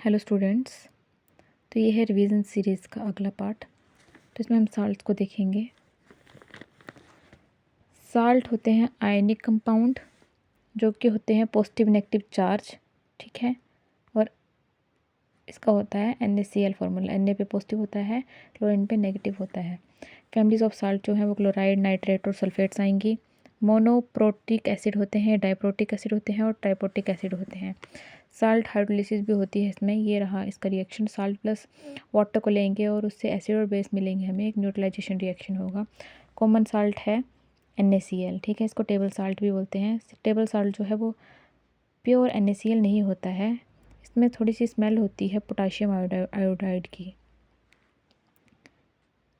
Hello students. तो ये है रिवीजन सीरीज़ का अगला पार्ट। तो इसमें हम साल्ट्स को देखेंगे। साल्ट होते हैं आयनिक कंपाउंड जो कि होते हैं पॉजिटिव नेगेटिव चार्ज, ठीक है। और इसका होता है NaCl फार्मूला। Na पे पॉजिटिव होता है, क्लोरीन पे नेगेटिव होता है। फैमिलीज ऑफ साल्ट जो है वो क्लोराइड, नाइट्रेट और सल्फेट्स आएंगी। मोनोप्रोटिक एसिड होते हैं, डाइप्रोटिक एसिड होते हैं और ट्राइप्रोटिक एसिड होते हैं। साल्ट हाइड्रोलिसिस भी होती है इसमें। ये रहा इसका रिएक्शन। साल्ट प्लस वाटर को लेंगे और उससे एसिड और बेस मिलेंगे, हमें एक न्यूट्रलाइजेशन रिएक्शन होगा। कॉमन साल्ट है NaCl, ठीक है। इसको टेबल साल्ट भी बोलते हैं। टेबल साल्ट जो है वो प्योर NaCl नहीं होता है, इसमें थोड़ी सी स्मेल होती है पोटाशियम आयोडाइड की।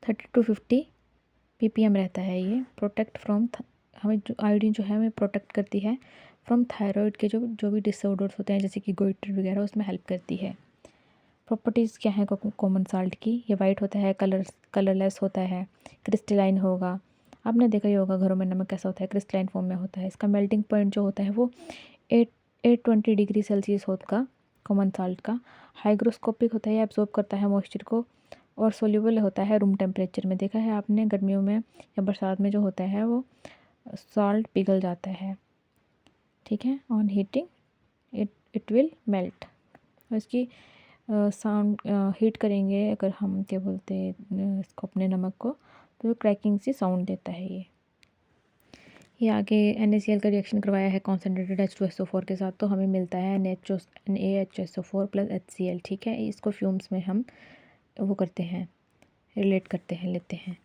30 to 50 ppm रहता है ये। प्रोटेक्ट फ्रॉम, हमें जो आयोडीन जो है हमें प्रोटेक्ट करती है फ्रॉम थायराइड के जो भी डिसऑर्डर्स होते हैं जैसे कि गोइटर वगैरह, उसमें हेल्प करती है। प्रॉपर्टीज़ क्या है कॉमन साल्ट की? ये वाइट होता है, कलरलेस होता है, क्रिस्टलाइन होगा। आपने देखा ही होगा घरों में नमक कैसा होता है, क्रिस्टलाइन फॉर्म में होता है। इसका मेल्टिंग पॉइंट जो होता है वो 820 डिग्री सेल्सियस होगा कॉमन साल्ट का। हाइग्रोस्कोपिक होता है, एब्जॉर्ब करता है मॉइस्चर को। और सोल्यूबल होता है रूम टेम्परेचर में। देखा है आपने गर्मियों में या बरसात में जो होता है वो सॉल्ट पिघल जाता है, ठीक है। On heating it will melt. इसकी साउंड हीट करेंगे अगर हम क्या बोलते हैं इसको, अपने नमक को, तो क्रैकिंग सी साउंड देता है ये आगे NaCl का रिएक्शन करवाया है कॉन्सेंट्रेटेड H2SO4 के साथ, तो हमें मिलता है NaHSO4 प्लस HCl, ठीक है। इसको फ्यूम्स में हम वो करते हैं, रिलेट करते हैं, लेते हैं।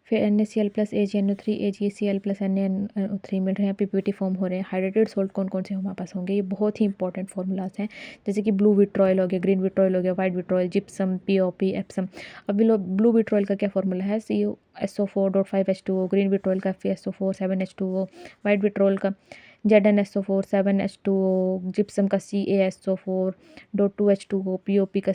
फिर NaCl plus AgNO3 AgCl plus NaNO3 मिल रहे हैं, PPT फॉर्म हो रहे हैं। हाइड्रेटेड सॉल्ट कौन कौन से हमारे पास होंगे? ये बहुत ही इंपॉर्टेंट फार्मूलाज हैं, जैसे कि ब्लू विट्रॉयल हो गया, ग्रीन विट्रॉयल हो गया, white vitriol, gypsum, POP, Epsom. अब ब्लू विट्रॉयल का क्या फार्मूला है? CuSO4.5H2O, ग्रीन विट्रॉयल का FeSO4 7H2O, वाइट विट्रॉयल का ZnSO4 7H2O, जिप्सम का CaSO4.2H2O, POP का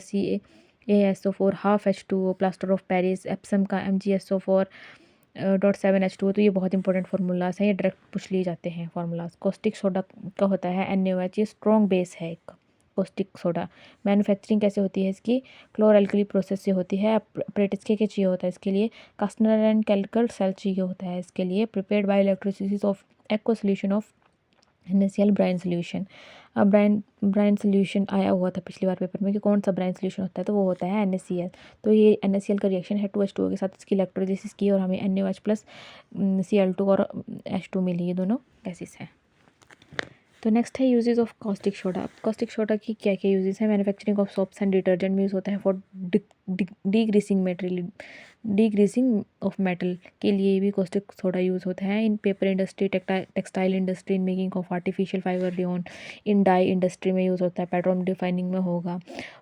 CaSO4 half H2O, plaster of Paris, Epsom का MgSO4.7H2O। तो ये बहुत इंपॉर्टेंट फार्मूलाज हैं, ये डायरेक्ट पूछ लिए जाते हैं फार्मूलाज। कॉस्टिक सोडा का होता है NaOH, ये स्ट्रॉन्ग बेस है एक कॉस्टिक सोडा। मैन्युफैक्चरिंग कैसे होती है इसकी? क्लोरल्कली प्रोसेस से होती है। अप्रेटिस के चाहिए होता है इसके लिए? कास्टनर एंड कैल्कर सेल चाहिए होता है इसके लिए। Prepared by electrolysis of aqua solution of NaCl brine solution. अब ब्राइन सोल्यूशन आया हुआ था पिछली बार पेपर में कि कौन सा ब्राइन सोल्यूशन होता है, तो वो होता है NaCl। तो ये NaCl का रिएक्शन है 2H2O के साथ, इसकी इलेक्ट्रोलिसिस की और हमें NaOH प्लस Cl2 और H2 मिली। ये दोनों गैसेस हैं। तो नेक्स्ट है uses of caustic soda. Caustic soda की क्या क्या यूजेस है? Manufacturing of soaps and detergent में यूज़ होता है for degreasing material, degreasing of metal के लिए भी कॉस्टिक सोडा यूज़ होता है। In paper industry, textile industry, in making of artificial fibre rayon, in dye industry में यूज़ होता है। पेट्रोल रिफाइनिंग में होगा।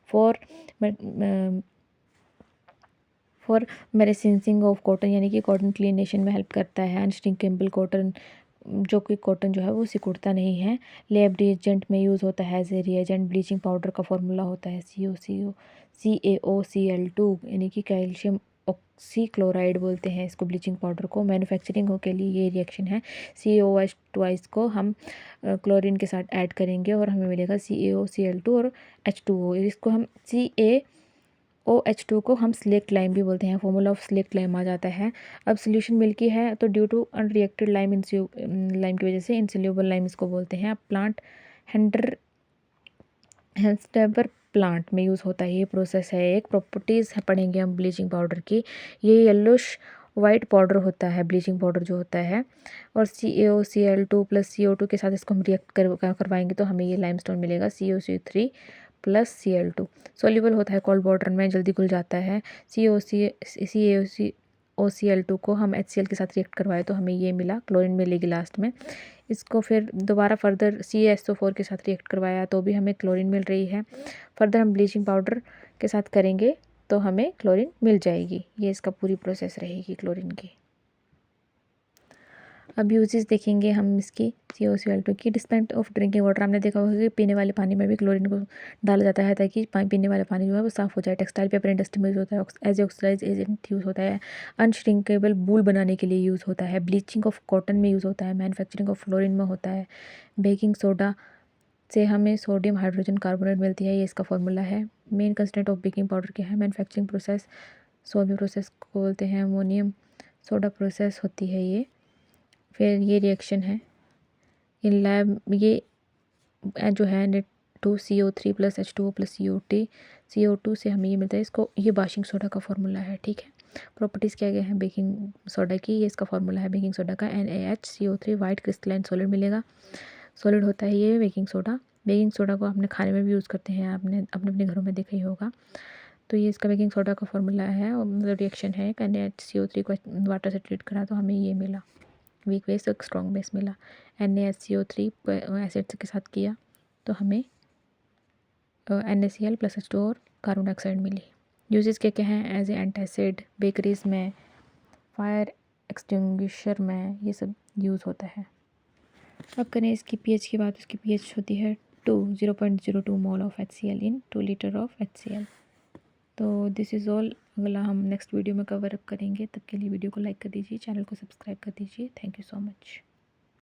फॉर मेरेसिंसिंग ऑफ कॉटन, यानी कि कॉटन क्लीनेशन में हेल्प करता है। अनश्रिंकेबल कॉटन, जो कि कॉटन जो है वो सिकुड़ता नहीं है। लैब रिएजेंट में यूज़ होता है as a reagent. Bleaching powder का फॉर्मूला होता है CaOCl2, यानी कि कैल्शियम ऑक्सी क्लोराइड बोलते हैं इसको, ब्लीचिंग पाउडर को। मैन्युफैक्चरिंग हो के लिए ये रिएक्शन है। CaOH ट्वाइस को हम क्लोरीन के साथ ऐड करेंगे और हमें मिलेगा CaOCl2 और H2O। इसको हम CaOH2 को हम स्लेक्ट लाइम भी बोलते हैं। फॉर्मूला ऑफ स्लेक्ट लाइम आ जाता है। अब सोल्यूशन मिल्की है, तो due to unreacted lime lime की वजह से इनसोल्यूबल लाइम इसको बोलते हैं। अब प्लांट हेंस्टेबर प्लांट में यूज़ होता है, ये प्रोसेस है। एक प्रॉपर्टीज़ पढ़ेंगे हम ब्लीचिंग पाउडर की। ये येलोश वाइट पाउडर होता है, ब्लीचिंग पाउडर जो होता है। और CaOCl2 प्लस CO2 के साथ इसको हम रिएक्ट करवाएंगे तो हमें ये लाइमस्टोन मिलेगा, CaOC3 प्लस Cl2। सोल्यूबल होता है कोल्ड वाटर में, जल्दी घुल जाता है। CaOCl2 को हम HCl के साथ रिएक्ट करवाए तो हमें ये मिला, क्लोरीन मिलेगी लास्ट में। इसको फिर दोबारा फर्दर CaSO4 के साथ रिएक्ट करवाया तो भी हमें क्लोरीन मिल रही है। फर्दर हम ब्लीचिंग पाउडर के साथ करेंगे तो हमें क्लोरीन मिल जाएगी। ये इसका पूरी प्रोसेस रहेगी क्लोरीन की। अब यूजेस देखेंगे हम इसकी CaOCl2 की। डिस्पेंस ऑफ ड्रिंकिंग वाटर, हमने देखा होगा कि पीने वाले पानी में भी क्लोरीन को डाला जाता है ताकि पीने वाला पानी जो है वो साफ़ हो जाए। टेक्सटाइल पेपर इंडस्ट्री में यूज़ होता है, एज ऑक्सीडाइज एजेंट यूज़ होता है। अनश्रिंकेबल बूल बनाने के लिए यूज़ होता है। ब्लीचिंग ऑफ कॉटन में यूज़ होता है। मैन्युफैक्चरिंग ऑफ फ्लोरिन में होता है। बेकिंग सोडा से हमें सोडियम हाइड्रोजन कार्बोनेट मिलती है, ये इसका फॉर्मूला है। Main constant of baking powder क्या है? मैन्युफैक्चरिंग प्रोसेस सोलवी प्रोसेस को बोलते हैं, अमोनियम सोडा प्रोसेस होती है ये। फिर ये रिएक्शन है इन लैब, ये जो है नेट 2CO3 + H2O + CO2 से हमें ये मिलता है। इसको ये वाशिंग सोडा का फॉर्मूला है, ठीक है। प्रॉपर्टीज़ क्या क्या है बेकिंग सोडा की, ये इसका फॉर्मूला है बेकिंग सोडा का, NaHCO3 वाइट क्रिस्टलाइन सॉलिड मिलेगा। सॉलिड होता है ये बेकिंग सोडा। बेकिंग सोडा को अपने खाने में भी यूज़ करते हैं, आपने अपने अपने घरों में देखा ही होगा। तो ये इसका बेकिंग सोडा का फॉर्मूला है, और मतलब रिएक्शन है। NaHCO3 को वाटर से ट्रीट करा तो हमें ये मिला, वीक बेस एक स्ट्रॉन्ग बेस मिला। NaHCO3 एसिड के साथ किया तो हमें NaCl + H2O और कार्बन डाइऑक्साइड मिली। यूजेस क्या क्या हैं? एज ए एंटासिड, बेकरीज में, फायर एक्सटिंग्विशर में, ये सब यूज़ होता है। अब करें इसकी पीएच की बात। उसकी पीएच होती है 0.02 mole of HCl in 2 litre of HCl। तो दिस इज़ ऑल। अगला हम नेक्स्ट वीडियो में कवर अप करेंगे। तब के लिए वीडियो को लाइक कर दीजिए, चैनल को सब्सक्राइब कर दीजिए। Thank you so much.